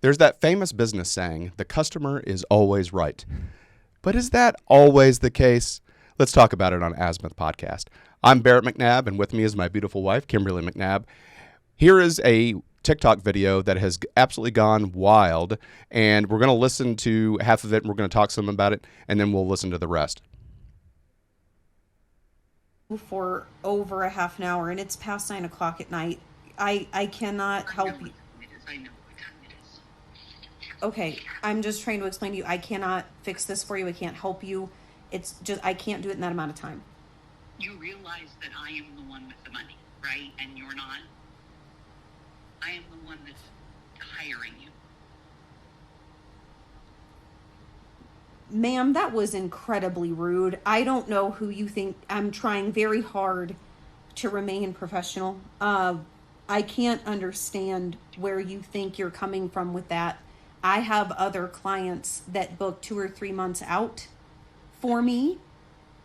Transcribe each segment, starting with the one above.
There's that famous business saying, the customer is always right. But is that always the case? Let's talk about it on Azimuth Podcast. I'm Barrett McNabb, and with me is my beautiful wife, Kimberly McNabb. Here is a TikTok video that has absolutely gone wild, and we're going to listen to half of it, and we're going to talk some about it, and then we'll listen to the rest. For over a half an hour, and it's past 9 o'clock at night. I cannot help you. Okay, I'm just trying to explain to you. I cannot fix this for you. I can't help you. It's just, I can't do it in that amount of time. You realize that I am the one with the money, right? And you're not? I am the one that's hiring you. Ma'am, that was incredibly rude. I don't know who you think. I'm trying very hard to remain professional. I can't understand where you think you're coming from with that. I have other clients that book 2 or 3 months out for me,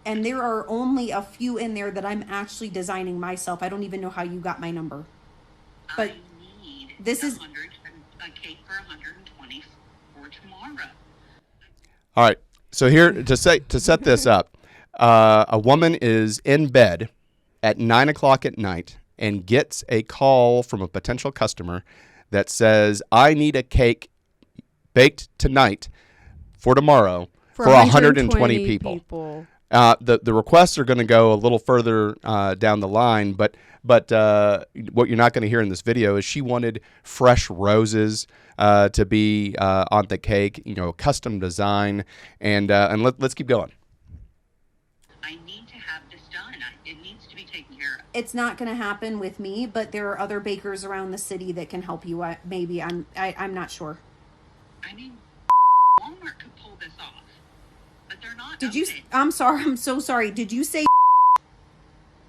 and there are only a few in there that I'm actually designing myself. I don't even know how you got my number. But I need this is a cake for 120 for tomorrow. All right. So here to set this up, a woman is in bed at 9 o'clock at night and gets a call from a potential customer that says, "I need a cake baked tonight for tomorrow for 120 people." The requests are going to go a little further down the line, but what you're not going to hear in this video is she wanted fresh roses to be on the cake, custom design, and let's keep going. I need to have this done. It needs to be taken care of. It's not going to happen with me, but there are other bakers around the city that can help you. I'm not sure. I mean, Walmart could pull this off, but they're not. Did you? I'm sorry. I'm so sorry. Did you say?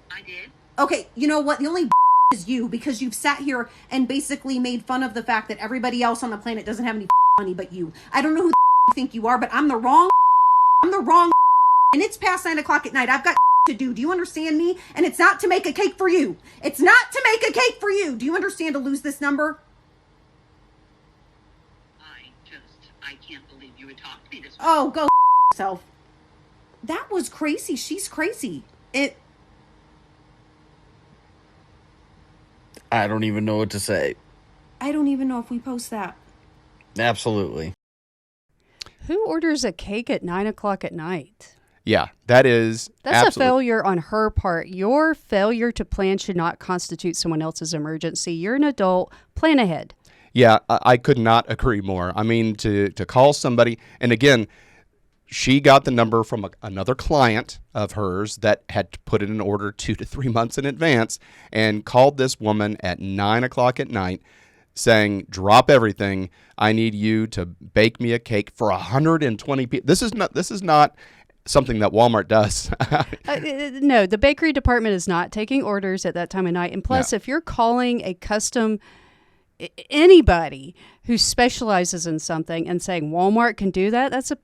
I did. Okay. You know what? The only is you, because you've sat here and basically made fun of the fact that everybody else on the planet doesn't have any money but you. I don't know who you think you are, but I'm the wrong. And it's past 9 o'clock at night. I've got to do. Do you understand me? And it's not to make a cake for you. It's not to make a cake for you. Do you understand to lose this number? I can't believe you would talk to me this way. Oh, go yourself. That was crazy. She's crazy. I don't even know what to say. I don't even know if we post that. Absolutely. Who orders a cake at 9 o'clock at night? Yeah, that's a failure on her part. Your failure to plan should not constitute someone else's emergency. You're an adult. Plan ahead. Yeah, I could not agree more. I mean, to call somebody, and again, she got the number from another client of hers that had put in an order 2 to 3 months in advance and called this woman at 9 o'clock at night saying, "Drop everything. I need you to bake me a cake for 120 people." This is not something that Walmart does. No, the bakery department is not taking orders at that time of night. And plus, No. If you're calling a custom anybody who specializes in something and saying Walmart can do that, that's a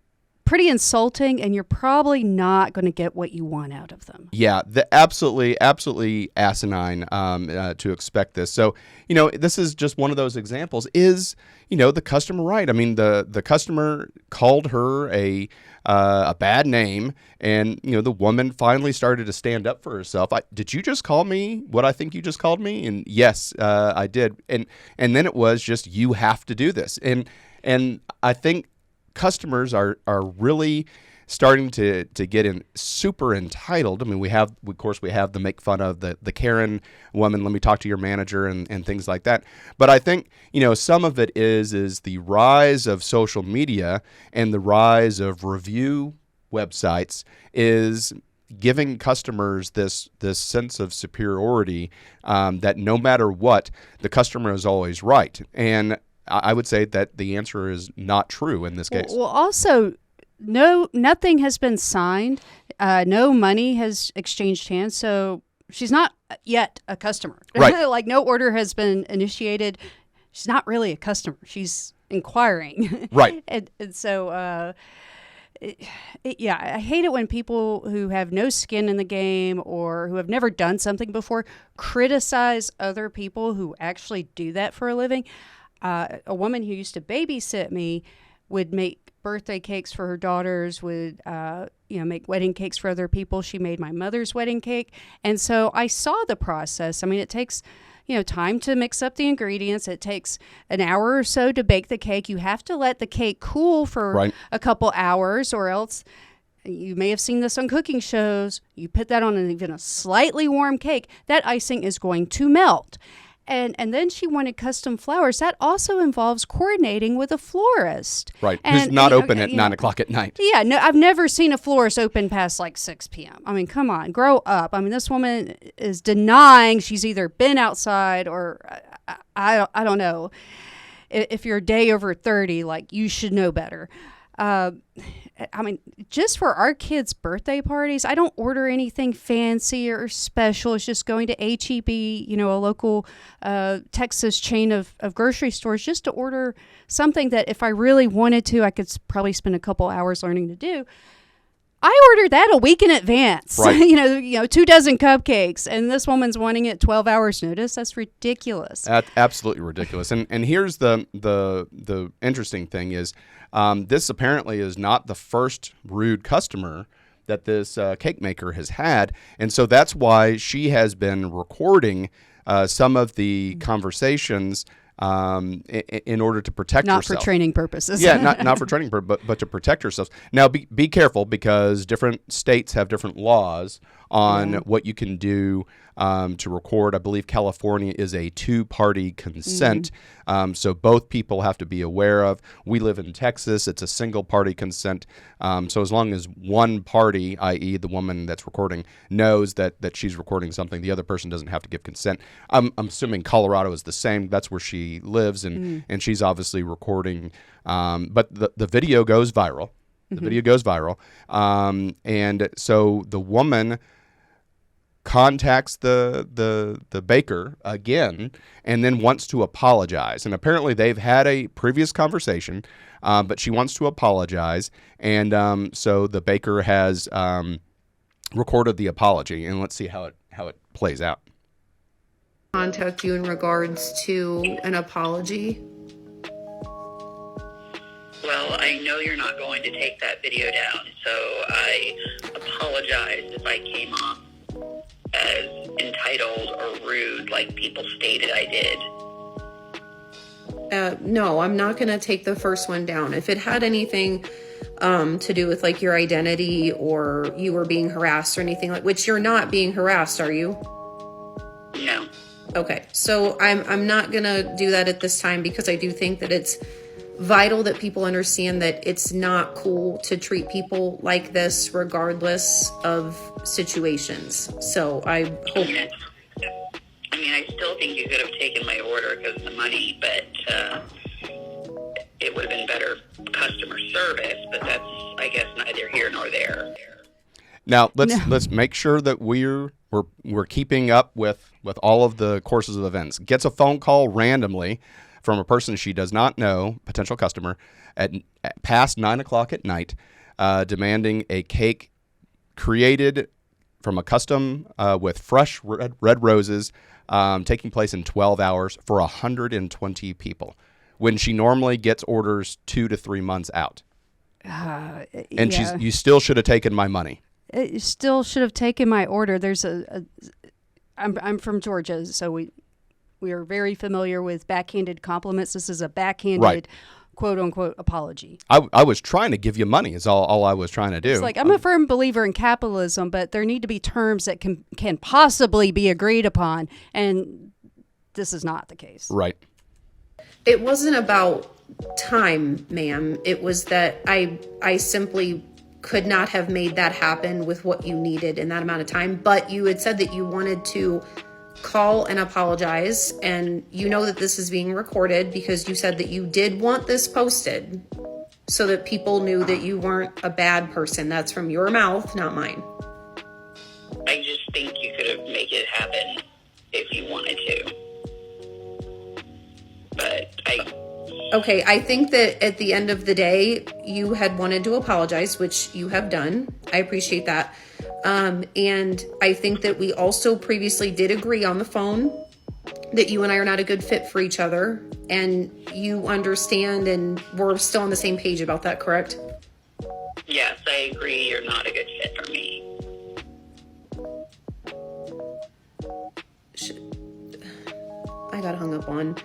pretty insulting, and you're probably not going to get what you want out of them. Yeah, absolutely asinine to expect this. So, this is just one of those examples. Is, the customer right? I mean, the customer called her a bad name, and, the woman finally started to stand up for herself. Did you just call me what I think you just called me? And yes, I did. And then it was just, you have to do this. And I think customers are really starting to get in super entitled. I mean, we have the make fun of the Karen woman, let me talk to your manager and things like that. But I think, some of it is the rise of social media and the rise of review websites is giving customers this sense of superiority, that no matter what, the customer is always right. And I would say that the answer is not true in this case. Well, also, nothing has been signed. No money has exchanged hands. So she's not yet a customer. Right. Like, no order has been initiated. She's not really a customer. She's inquiring. Right. and so, I hate it when people who have no skin in the game or who have never done something before criticize other people who actually do that for a living. A woman who used to babysit me would make birthday cakes for her daughters, would make wedding cakes for other people. She made my mother's wedding cake. And so I saw the process. I mean, it takes time to mix up the ingredients. It takes an hour or so to bake the cake. You have to let the cake cool for a couple hours, or else, you may have seen this on cooking shows, you put that on even a slightly warm cake, that icing is going to melt. And then she wanted custom flowers. That also involves coordinating with a florist. Right. And, who's not open at 9 o'clock at night. Yeah. No, I've never seen a florist open past like 6 p.m. I mean, come on, grow up. I mean, this woman is denying she's either been outside or I don't know. If you're a day over 30, like, you should know better. I mean, just for our kids' birthday parties, I don't order anything fancy or special. It's just going to H-E-B, a local Texas chain of grocery stores, just to order something that if I really wanted to, I could probably spend a couple hours learning to do. I ordered that a week in advance. Right. 2 dozen cupcakes, and this woman's wanting it 12 hours notice. That's ridiculous. Absolutely ridiculous. And here's the interesting thing is, this apparently is not the first rude customer that this cake maker has had, and so that's why she has been recording some of the conversations in order to protect herself. Not for training purposes. Yeah, not for training purposes, but to protect herself. Now, be careful, because different states have different laws on what you can do to record. I believe California is a 2-party consent, so both people have to be aware of. We live in Texas. It's a single-party consent. So as long as one party, i.e. the woman that's recording, knows that she's recording something, the other person doesn't have to give consent. I'm assuming Colorado is the same. That's where she lives, and she's obviously recording. But the video goes viral. The video goes viral. And so the woman contacts the baker again and then wants to apologize. And apparently they've had a previous conversation, but she wants to apologize. And so the baker has recorded the apology. And let's see how it plays out. Contact you in regards to an apology. Well, I know you're not going to take that video down, so I apologize if I came off as entitled or rude like people stated I did. No, I'm not going to take the first one down. If it had anything to do with like your identity or you were being harassed or anything like, which you're not being harassed, are you? No. Okay, so I'm not going to do that at this time, because I do think that it's vital that people understand that it's not cool to treat people like this regardless of situations. So I hope... I mean, I still think you could have taken my order because of the money, but it would have been better customer service, but that's, I guess, neither here nor there. Now, let's make sure that we're keeping up with all of the courses of events. Gets a phone call randomly from a person she does not know, potential customer, at past 9 o'clock at night, demanding a cake created from a custom with fresh red roses, taking place in 12 hours for 120 people, when she normally gets orders 2 to 3 months out. And you still should have taken my money. You still should have taken my order. There's I'm from Georgia, so we are very familiar with backhanded compliments. This is a backhanded, quote unquote, apology. I was trying to give you money is all I was trying to do. It's like, I'm a firm believer in capitalism, but there need to be terms that can possibly be agreed upon, and this is not the case. Right. It wasn't about time, ma'am. It was that I simply could not have made that happen with what you needed in that amount of time. But you had said that you wanted to call and apologize, and you know that this is being recorded because you said that you did want this posted so that people knew that you weren't a bad person. That's from your mouth, not mine. I just think you could have made it happen if you wanted to. But Okay, I think that at the end of the day, you had wanted to apologize, which you have done. I appreciate that. And I think that we also previously did agree on the phone that you and I are not a good fit for each other. and you understand, and we're still on the same page about that, correct? Yes, I agree. You're not a good fit for me. I got hung up on.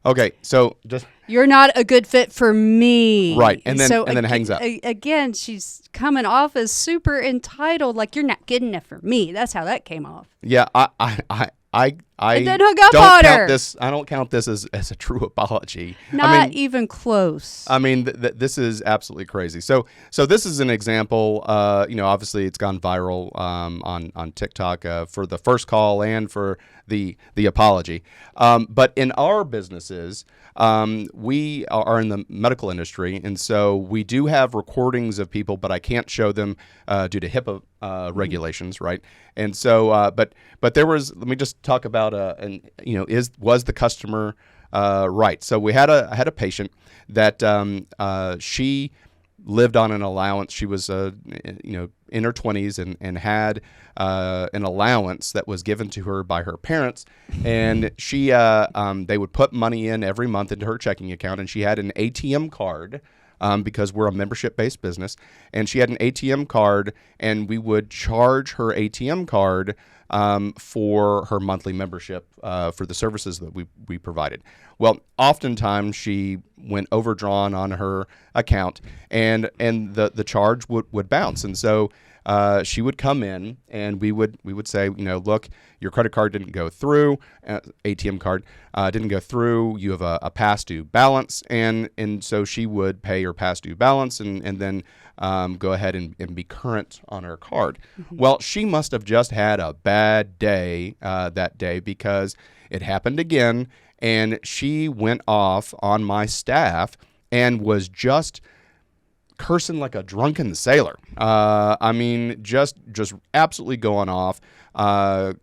Okay, so just You're not a good fit for me. Right, and then hangs up. Again, she's coming off as super entitled, like you're not good enough for me. That's how that came off. yeah, I And then hung up don't on count her. this. I don't count this as a true apology. Not I mean, even close. I mean, this is absolutely crazy. So this is an example. Obviously, it's gone viral on TikTok for the first call and for the apology. But in our businesses, we are in the medical industry, and so we do have recordings of people, but I can't show them due to HIPAA regulations, right? And so, but there was. Let me just talk about was the customer right? So I had a patient that she lived on an allowance. She was in her 20s and had an allowance that was given to her by her parents, and she they would put money in every month into her checking account, and she had an ATM card. Because we're a membership-based business, and she had an ATM card, and we would charge her ATM card for her monthly membership for the services that we provided. Well, oftentimes she went overdrawn on her account, and the charge would bounce, and so she would come in, and we would say, look, your credit card didn't go through, ATM card didn't go through. You have a past due balance, and so she would pay her past due balance, and then go ahead and be current on her card. Mm-hmm. Well, she must have just had a bad day that day, because it happened again, and she went off on my staff and was just cursing like a drunken sailor. I mean, just absolutely going off,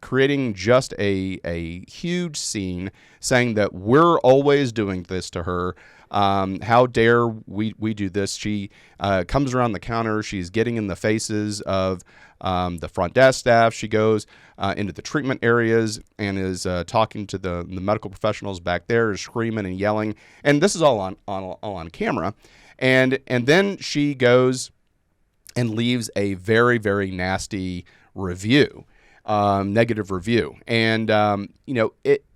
creating just a huge scene, saying that we're always doing this to her. How dare we do this? She comes around the counter. She's getting in the faces of the front desk staff. She goes into the treatment areas and is talking to the medical professionals back there, is screaming and yelling. And this is all on camera. And then she goes and leaves a very, very nasty review, negative review. And,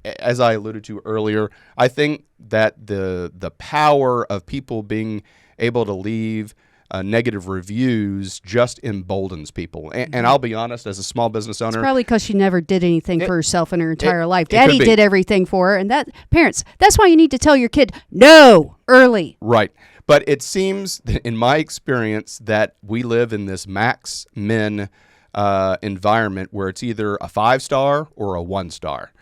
as I alluded to earlier, I think that the power of people being able to leave negative reviews just emboldens people. And I'll be honest, as a small business owner, it's probably because she never did anything for herself in her entire life. it Daddy could be. did everything for her, and parents, that's why you need to tell your kid no early. Right. But it seems, in my experience, that we live in this max min environment where it's either a 5-star or a 1-star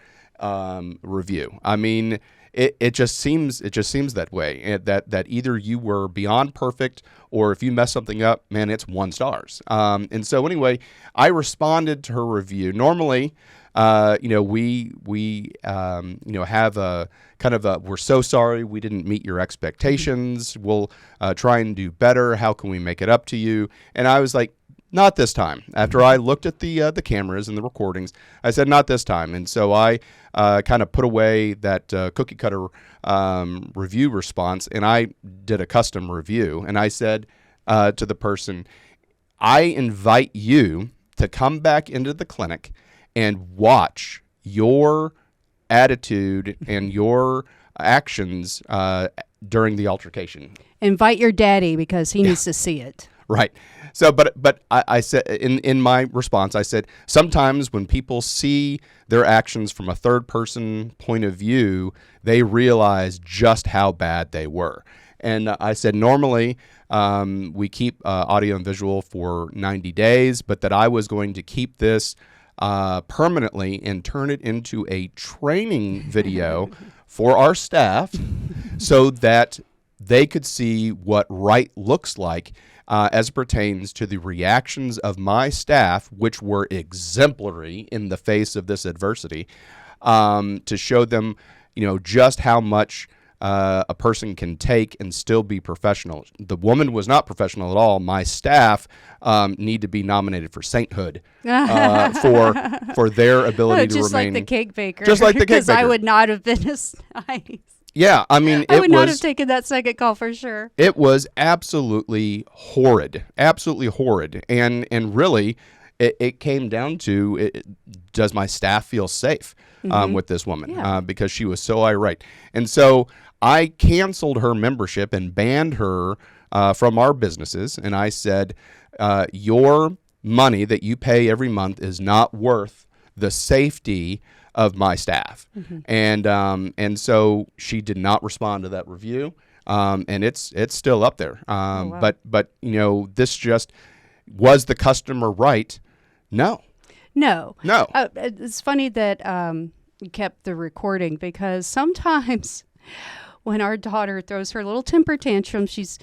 review. I mean, it just seems that way. That either you were beyond perfect, or if you mess something up, man, it's 1 stars. And so anyway, I responded to her review. Normally, we have a kind of we're so sorry we didn't meet your expectations. We'll try and do better. How can we make it up to you? And I was like, not this time. After I looked at the cameras and the recordings, I said, not this time. And so I kind of put away that cookie cutter review response, and I did a custom review. And I said to the person, I invite you to come back into the clinic and watch your attitude and your actions during the altercation. Invite your daddy, because he needs to see it. Right. So, but I said in my response, I said, sometimes when people see their actions from a third person point of view, they realize just how bad they were. And I said, normally we keep audio and visual for 90 days, but that I was going to keep this permanently and turn it into a training video for our staff so that they could see what right looks like as pertains to the reactions of my staff, which were exemplary in the face of this adversity, to show them, just how much a person can take and still be professional. The woman was not professional at all. My staff need to be nominated for sainthood for their ability to just remain. like the cake baker. Just like the cake Because I baker. would not have been as nice. Yeah, I mean, I it would not have was taken that second call for sure. it was absolutely horrid, and really, it came down to does my staff feel safe with this woman Yeah. because she was so irate, and so I canceled her membership and banned her from our businesses, and I said, your money that you pay every month is not worth the safety of my staff. And so she did not respond to that review, and it's still up there. wow. But this just was the customer right? No. No. No. It's funny that you kept the recording because sometimes when our daughter throws her little temper tantrum, she's,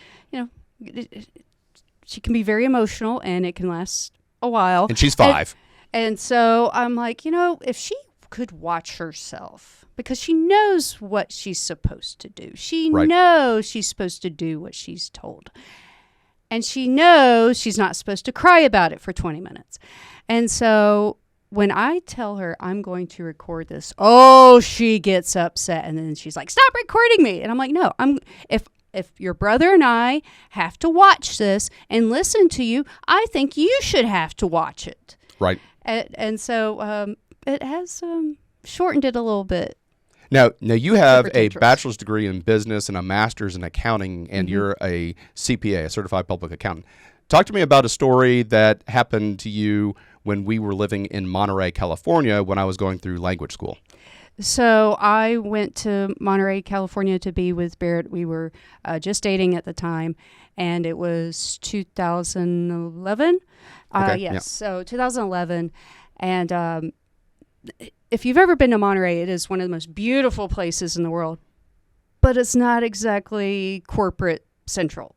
she can be very emotional and it can last a while. And she's 5. And so I'm like, if she could watch herself, because she knows what she's supposed to do. She Right. knows she's supposed to do what she's told. And she knows she's not supposed to cry about it for 20 minutes. And so when I tell her I'm going to record this, she gets upset. And then she's like, stop recording me. And I'm like, no, if your brother and I have to watch this and listen to you, I think you should have to watch it. Right. And so it has shortened it a little bit. Now you have a Temper bachelor's degree in business and a master's in accounting, and Mm-hmm. you're a CPA, a certified public accountant. Talk to me about a story that happened to you when we were living in Monterey, California, when I was going through language school. So I went to Monterey, California to be with Barrett. We were just dating at the time, and it was 2011. Okay, Yes, yeah. so 2011. And if you've ever been to Monterey, it is one of the most beautiful places in the world, but it's not exactly corporate central.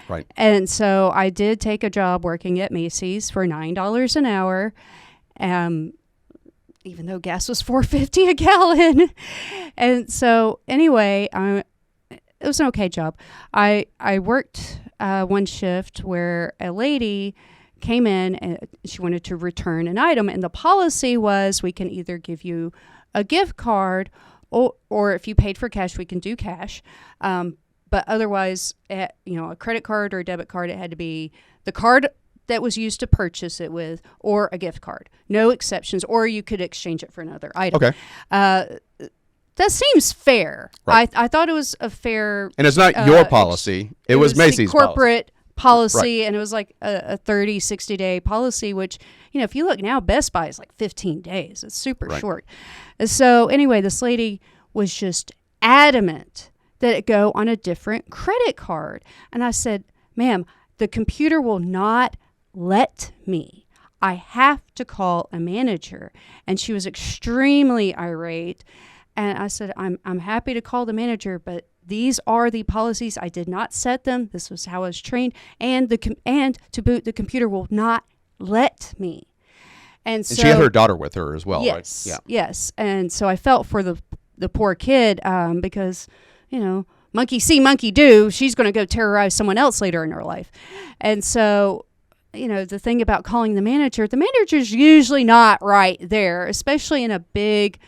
Right. And so I did take a job working at Macy's for $9 an hour, even though gas was $4.50 a gallon. And so anyway, it was an okay job. I worked one shift where a lady came in and she wanted to return an item, and the policy was we can either give you a gift card or if you paid for cash, we can do cash. But otherwise, a credit card or a debit card, it had to be the card that was used to purchase it with or a gift card. No exceptions, or you could exchange it for another item. Okay. That seems fair. Right. I thought it was a fair... And it's not your policy. It was Macy's the corporate policy, Right. and it was like a 30, 60-day policy, which, if you look now, Best Buy is like 15 days. It's super Right. short. So anyway, this lady was just adamant that it go on a different credit card. And I said, ma'am, the computer will not let me. I have to call a manager. And she was extremely irate. And I said, I'm happy to call the manager, but these are the policies. I did not set them. This was how I was trained. And to boot, the computer will not let me. And so And she had her daughter with her as well, yes, right? yes. And so I felt for the poor kid because, monkey see, monkey do. She's going to go terrorize someone else later in her life. And so, the thing about calling the manager's usually not right there, especially in a big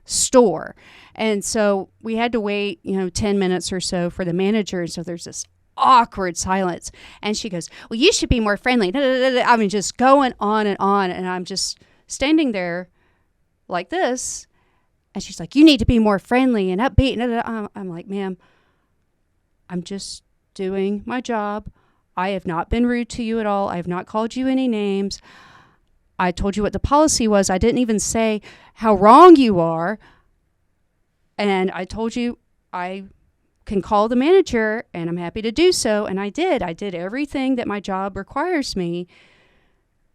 store. And so we had to wait, 10 minutes or so for the manager. And so there's this awkward silence. And she goes, well, you should be more friendly. I mean, just going on. And I'm just standing there like this. And she's like, you need to be more friendly and upbeat. I'm like, ma'am, I'm just doing my job. I have not been rude to you at all. I have not called you any names. I told you what the policy was. I didn't even say how wrong you are. And I told you I can call the manager, and I'm happy to do so. And I did. I did everything that my job requires me.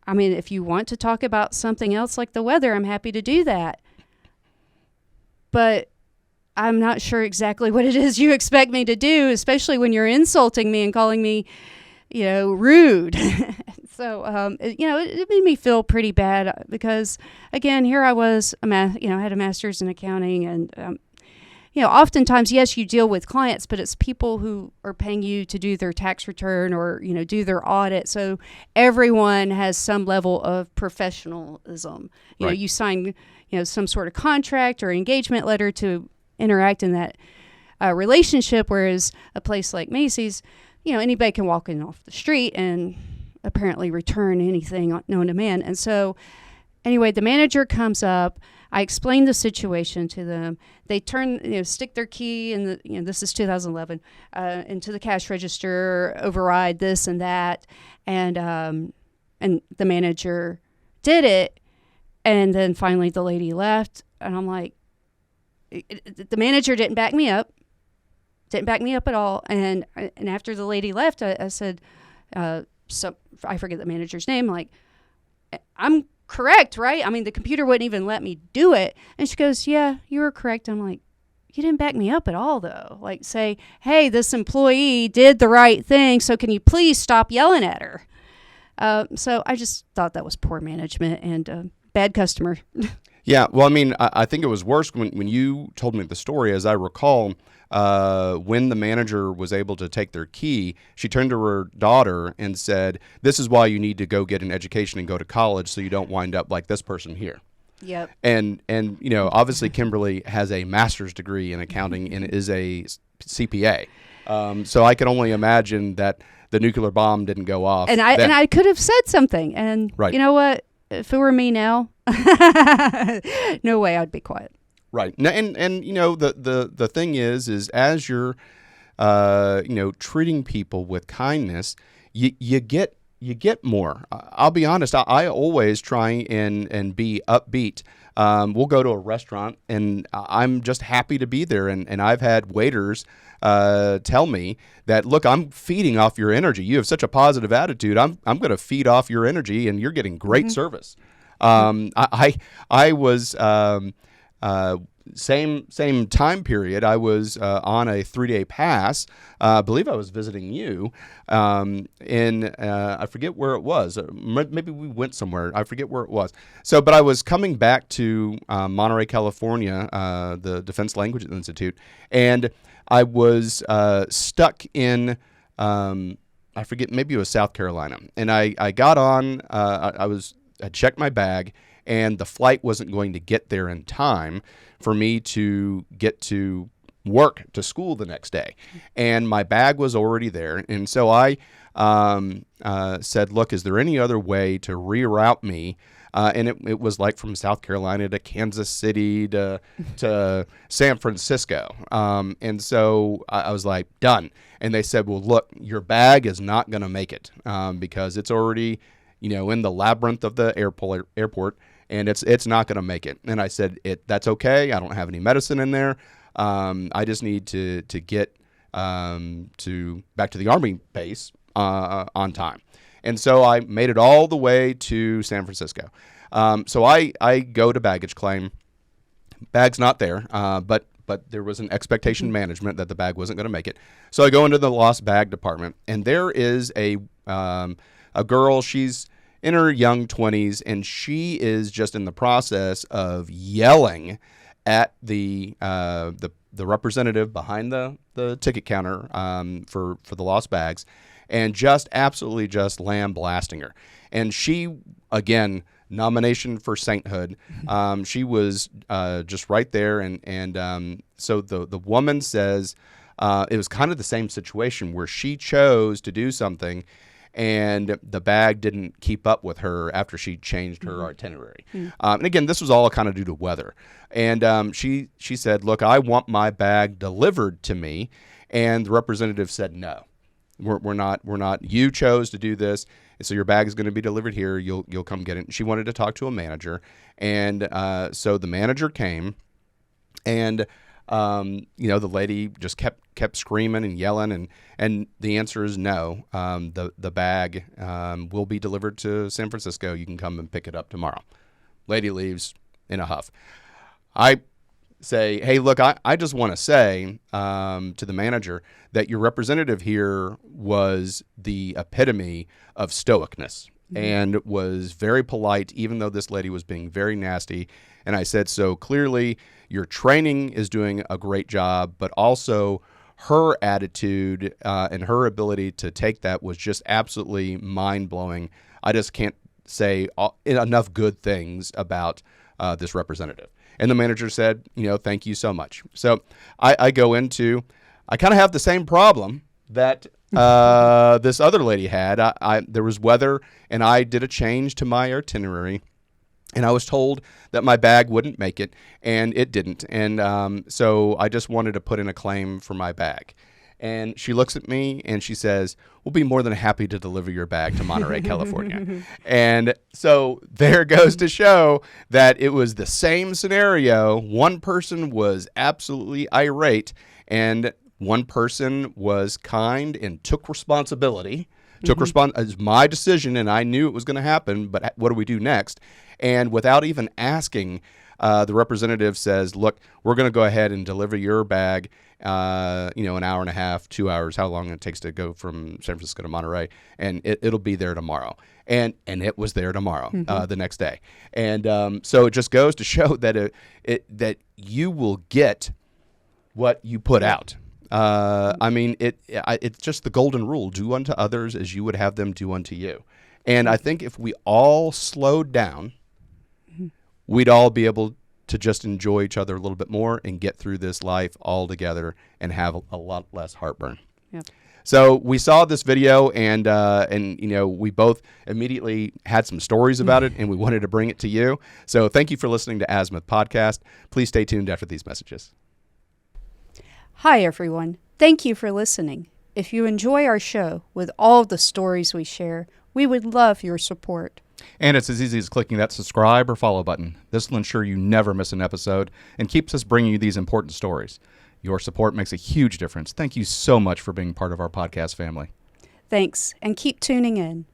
I mean, if you want to talk about something else like the weather, I'm happy to do that. But I'm not sure exactly what it is you expect me to do, especially when you're insulting me and calling me, rude. So, it made me feel pretty bad because, again, here I was, I had a master's in accounting, and, oftentimes, yes, you deal with clients, but it's people who are paying you to do their tax return or, do their audit. So everyone has some level of professionalism. Right. You sign, some sort of contract or engagement letter to interact in that relationship, whereas a place like Macy's, anybody can walk in off the street and apparently return anything known to man. And so anyway, the manager comes up. I explained the situation to them. They stick their key in this is 2011, into the cash register, override this and that, and the manager did it, and then finally the lady left, and I'm like, the manager didn't back me up at all, and after the lady left, I said, so I forget the manager's name, like, I'm correct, right? I mean, the computer wouldn't even let me do it. And she goes, yeah, you were correct. I'm like, you didn't back me up at all, though. Like, say, hey, this employee did the right thing, so can you please stop yelling at her? So I just thought that was poor management and bad customer. Yeah, well, I mean, I think it was worse when you told me the story. As I recall, when the manager was able to take their key, she turned to her daughter and said, this is why you need to go get an education and go to college so you don't wind up like this person here. Yep. And obviously Kimberly has a master's degree in accounting and is a CPA. So I can only imagine that the nuclear bomb didn't go off. And I could have said something. And right. You know what? If it were me now, no way I'd be quiet. Right. And the thing is as you're treating people with kindness, you get more. I'll be honest, I always try and be upbeat. We'll go to a restaurant and I'm just happy to be there, and I've had waiters tell me that, look, I'm feeding off your energy. You have such a positive attitude. I'm going to feed off your energy, and you're getting great service. I was same time period. I was on a 3-day pass. I believe I was visiting you in I forget where it was. Maybe we went somewhere. I forget where it was. But I was coming back to Monterey, California, the Defense Language Institute, and I was stuck in I forget, maybe it was South Carolina, and I got on. I checked my bag, and the flight wasn't going to get there in time for me to get to work, to school the next day. And my bag was already there. And so I said, look, is there any other way to reroute me? And it was like from South Carolina to Kansas City to San Francisco. And so I was like, done. And they said, well, look, your bag is not going to make it because it's already, in the labyrinth of the airport, and it's not going to make it. And I said, that's okay. I don't have any medicine in there. I just need to get back to the Army base on time. And so I made it all the way to San Francisco. So I go to baggage claim. Bag's not there, but there was an expectation management that the bag wasn't going to make it. So I go into the lost bag department, and there is a girl. She's in her young 20s, and she is just in the process of yelling at the representative behind the ticket counter for the lost bags, and just absolutely just lambasting her. And she, again, nomination for sainthood. She was just right there, and so the woman says it was kind of the same situation where she chose to do something, and the bag didn't keep up with her after she changed her itinerary. And again, this was all kind of due to weather. And she said, look, I want my bag delivered to me. And the representative said, no, we're not. You chose to do this. And so your bag is going to be delivered here. You'll come get it. And she wanted to talk to a manager. And so the manager came, and the lady just kept screaming and yelling, and the answer is no. The bag will be delivered to San Francisco. You can come and pick it up tomorrow. Lady leaves in a huff. I say, hey, look, I just want to say to the manager that your representative here was the epitome of stoicness and was very polite, even though this lady was being very nasty. And I said, so clearly your training is doing a great job, but also her attitude and her ability to take that was just absolutely mind-blowing. I just can't say enough good things about this representative. And the manager said, thank you so much. So I go into, I kind of have the same problem that this other lady had. There was weather, and I did a change to my itinerary, and I was told that my bag wouldn't make it, and it didn't. And so I just wanted to put in a claim for my bag. And she looks at me and she says, we'll be more than happy to deliver your bag to Monterey, California. And so there goes to show that it was the same scenario. One person was absolutely irate, and one person was kind and took responsibility. It's my decision, and I knew it was going to happen, but what do we do next? And without even asking, the representative says, look, we're going to go ahead and deliver your bag, an hour and a half, 2 hours, how long it takes to go from San Francisco to Monterey, and it'll be there tomorrow. And it was there tomorrow, the next day. And so it just goes to show that that you will get what you put out. It's just the golden rule: do unto others as you would have them do unto you. And I think if we all slowed down, we'd all be able to just enjoy each other a little bit more and get through this life all together and have a lot less heartburn. Yep. So we saw this video, and we both immediately had some stories about it, and we wanted to bring it to you. So thank you for listening to Azimuth Podcast. Please stay tuned after these messages. Hi, everyone. Thank you for listening. If you enjoy our show with all the stories we share, we would love your support. And it's as easy as clicking that subscribe or follow button. This will ensure you never miss an episode and keeps us bringing you these important stories. Your support makes a huge difference. Thank you so much for being part of our podcast family. Thanks, and keep tuning in.